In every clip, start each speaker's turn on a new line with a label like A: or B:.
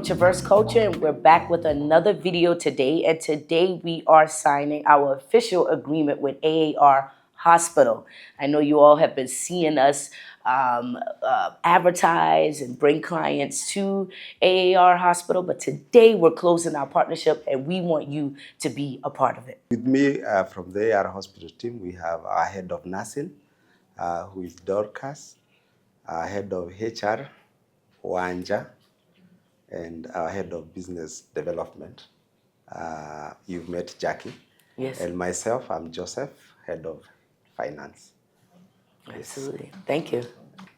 A: from Traverse Culture, and we're back with another video today. And today we are signing our official agreement with AAR Hospital. I know you all have been seeing us advertise and bring clients to AAR Hospital, but today we're closing our partnership and we want you to be a part of it.
B: With me from the AAR Hospital team, we have our head of nursing, who is Dorcas, our head of HR, Wanja, and our head of business development. You've met Jackie.
A: Yes.
B: And myself, I'm Joseph, head of finance.
A: Absolutely. Yes. Thank you.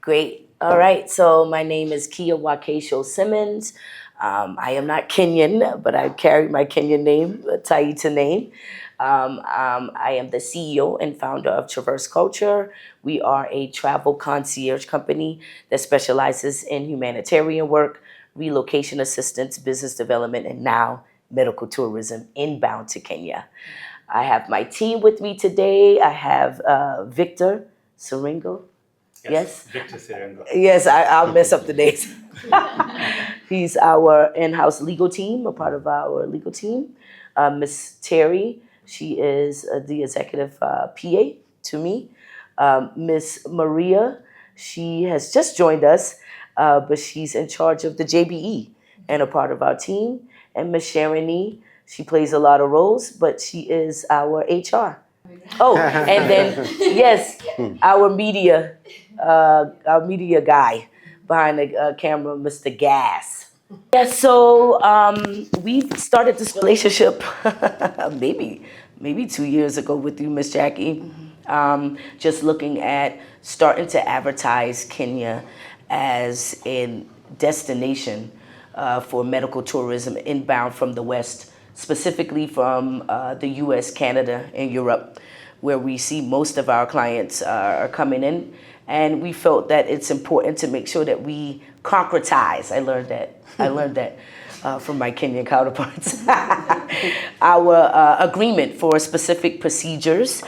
A: Great. All right. So my name is Kia Wakesho Simmons. I am not Kenyan, but I carry my Kenyan name, Taita name. I am the CEO and founder of Traverse Culture. We are a travel concierge company that specializes in humanitarian work, relocation assistance, business development, and now medical tourism inbound to Kenya. I have my team with me today. I have Victor Siringo. Yes?
C: Victor Siringo.
A: Yes, I'll mess up the names. He's our in-house legal team, a part of our legal team. Miss Terry, she is the executive PA to me. Miss Maria, she has just joined us, but she's in charge of the JBE and a part of our team. And Miss Sharon E, she plays a lot of roles, but she is our HR. Oh, and then, yes, our media guy behind the camera, Mr. Gas. Yeah, so we've started this relationship maybe 2 years ago with you, Miss Jackie. Just looking at starting to advertise Kenya as a destination for medical tourism inbound from the West, specifically from the US, Canada, and Europe, where we see most of our clients are coming in. And we felt that it's important to make sure that we concretize. I learned that from my Kenyan counterparts. Our agreement for specific procedures,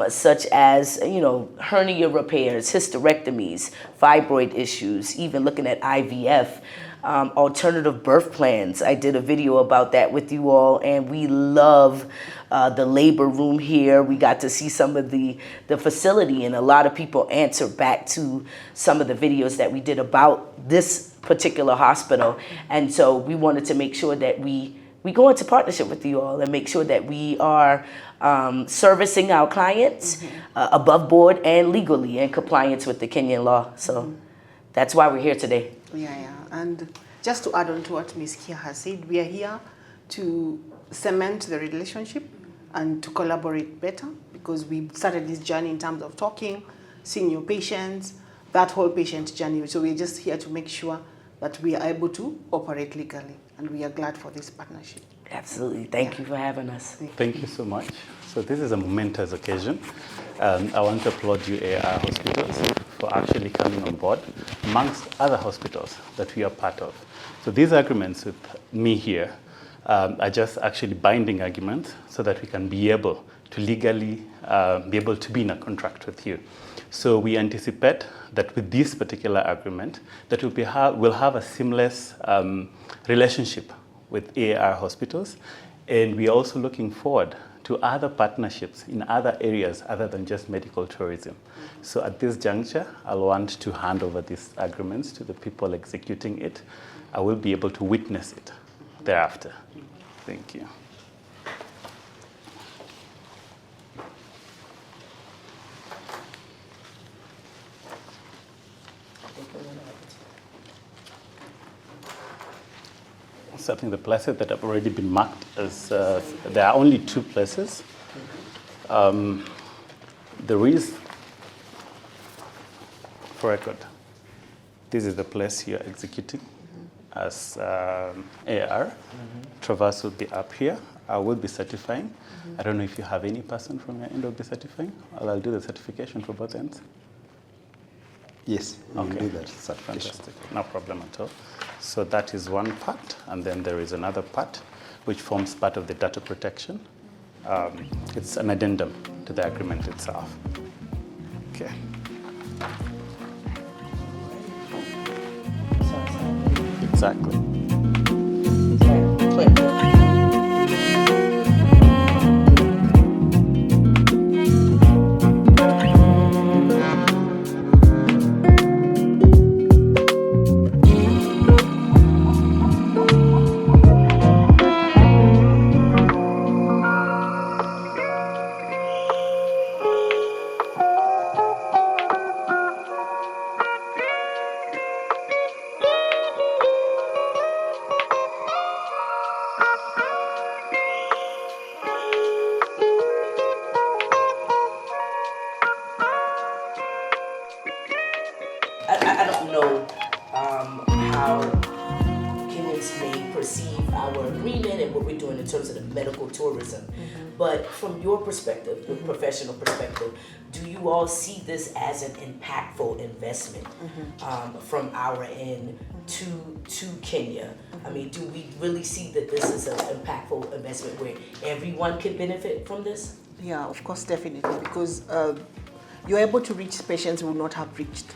A: such as, hernia repairs, hysterectomies, fibroid issues, even looking at IVF, alternative birth plans. I did a video about that with you all, and we love the labor room here. We got to see some of the facility, and a lot of people answered back to some of the videos that we did about this particular hospital. And so we wanted to make sure that we go into partnership with you all and make sure that we are servicing our clients above board and legally in compliance with the Kenyan law. So that's why we're here today.
D: Yeah. And just to add on to what Ms. Kia has said, we are here to cement the relationship and to collaborate better, because we started this journey in terms of talking, seeing your patients, that whole patient journey. So we're just here to make sure that we are able to operate legally, and we are glad for this partnership.
A: Absolutely. Thank you for having us.
C: Thank you so much. So this is a momentous occasion. I want to applaud you, AAR Hospitals, for actually coming on board amongst other hospitals that we are part of. So these agreements with me here are just actually binding agreements so that we can be able to legally be able to be in a contract with you. So we anticipate that with this particular agreement that we'll have a seamless relationship with AAR Hospitals, and we're also looking forward to other partnerships in other areas other than just medical tourism. So at this juncture, I'll want to hand over these agreements to the people executing it. I will be able to witness it thereafter. Thank you. So I think the places that have already been marked as, there are only 2 places. There is, for record, this is the place you're executing as AR. Traverse will be up here. I will be certifying. I don't know if you have any person from your end will be certifying. I'll do the certification for both ends.
B: Yes, we will do that.
C: Fantastic. No problem at all. So that is one part, and then there is another part which forms part of the data protection. It's an addendum to the agreement itself. Okay. Exactly.
A: perceive our agreement and what we're doing in terms of the medical tourism. But from your perspective, your professional perspective, do you all see this as an impactful investment from our end to Kenya? I mean, do we really see that this is an impactful investment where everyone can benefit from this?
D: Yeah, of course, definitely, because you're able to reach patients who will not have reached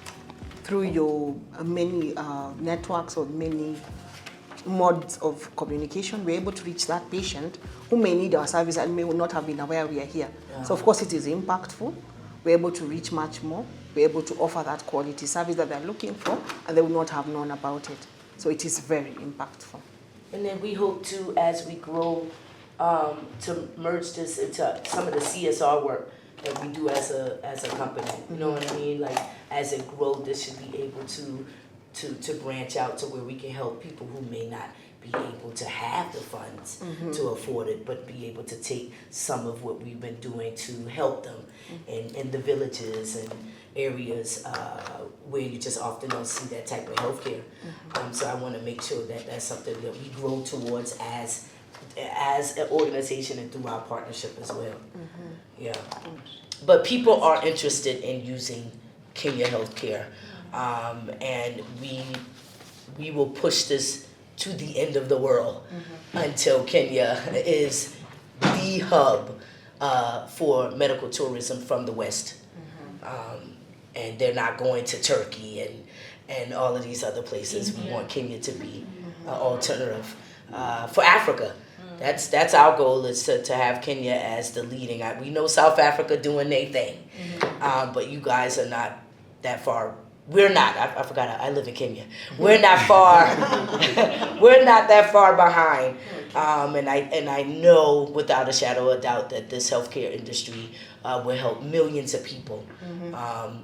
D: through your many networks or many modes of communication. We're able to reach that patient who may need our service and may not have been aware we are here. So of course it is impactful. We're able to reach much more. We're able to offer that quality service that they're looking for, and they will not have known about it. So it is very impactful.
A: And then we hope to, as we grow, to merge this into some of the CSR work that we do as a company. You know what I mean? Like, as it grows, this should be able to branch out to where we can help people who may not be able to have the funds to afford it, but be able to take some of what we've been doing to help them in the villages and areas where you just often don't see that type of healthcare. So I want to make sure that that's something that we grow towards as an organization and through our partnership as well. Yeah. But people are interested in using Kenya healthcare, and we will push this to the end of the world until Kenya is the hub for medical tourism from the West. And they're not going to Turkey and all of these other places. We want Kenya to be an alternative for Africa. That's our goal, is to have Kenya as the leading. We know South Africa doing their thing, but you guys are not that far. We're not. I forgot. I live in Kenya. We're not far. We're not that far behind. And I know without a shadow of a doubt that this healthcare industry will help millions of people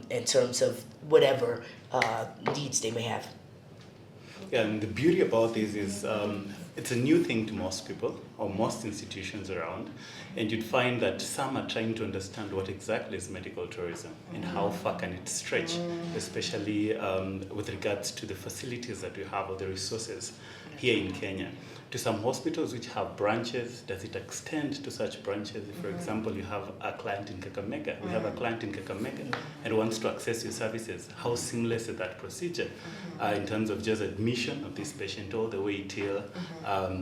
A: in terms of whatever needs they may have.
C: Yeah, and the beauty about this is it's a new thing to most people or most institutions around, and you'd find that some are trying to understand what exactly is medical tourism and how far can it stretch, especially with regards to the facilities that we have or the resources here in Kenya. To some hospitals which have branches, does it extend to such branches? If, for example, you have a client in Kakamega, we have a client in Kakamega and wants to access your services, how seamless is that procedure in terms of just admission of this patient all the way till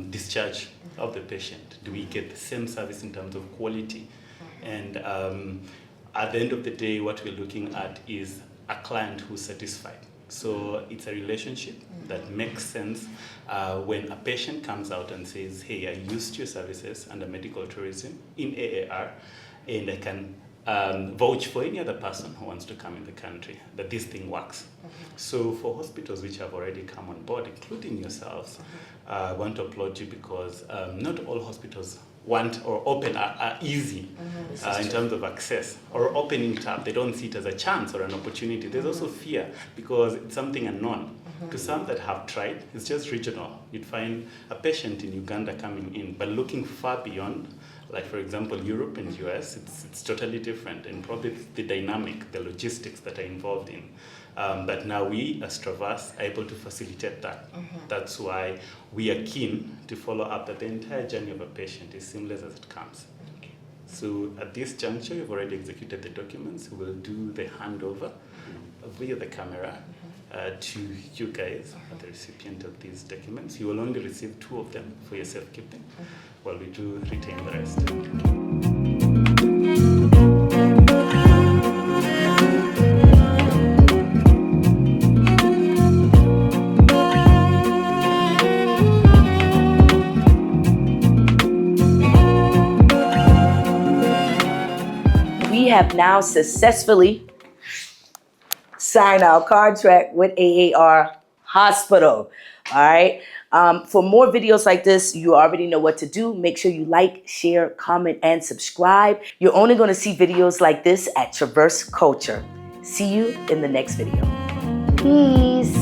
C: discharge of the patient? Do we get the same service in terms of quality? And at the end of the day, what we're looking at is a client who's satisfied. So it's a relationship that makes sense when a patient comes out and says, hey, I used your services under medical tourism in AAR, and I can vouch for any other person who wants to come in the country, that this thing works. So for hospitals which have already come on board, including yourselves, I want to applaud you, because not all hospitals want or open are easy in terms of access or opening it up. They don't see it as a chance or an opportunity. There's also fear because it's something unknown. To some that have tried, it's just regional. You'd find a patient in Uganda coming in, but looking far beyond, like for example, Europe and US, it's totally different, and probably the dynamic, the logistics that are involved in. But now we, as Traverse, are able to facilitate that. That's why we are keen to follow up that the entire journey of a patient is seamless as it comes. So at this juncture, we've already executed the documents. We'll do the handover via the camera to you guys, the recipient of these documents. You will only receive 2 of them for your safekeeping, while we do retain the rest.
A: We have now successfully signed our contract with AAR Hospital. All right. For more videos like this, you already know what to do. Make sure you like, share, comment, and subscribe. You're only going to see videos like this at Traverse Culture. See you in the next video. Peace.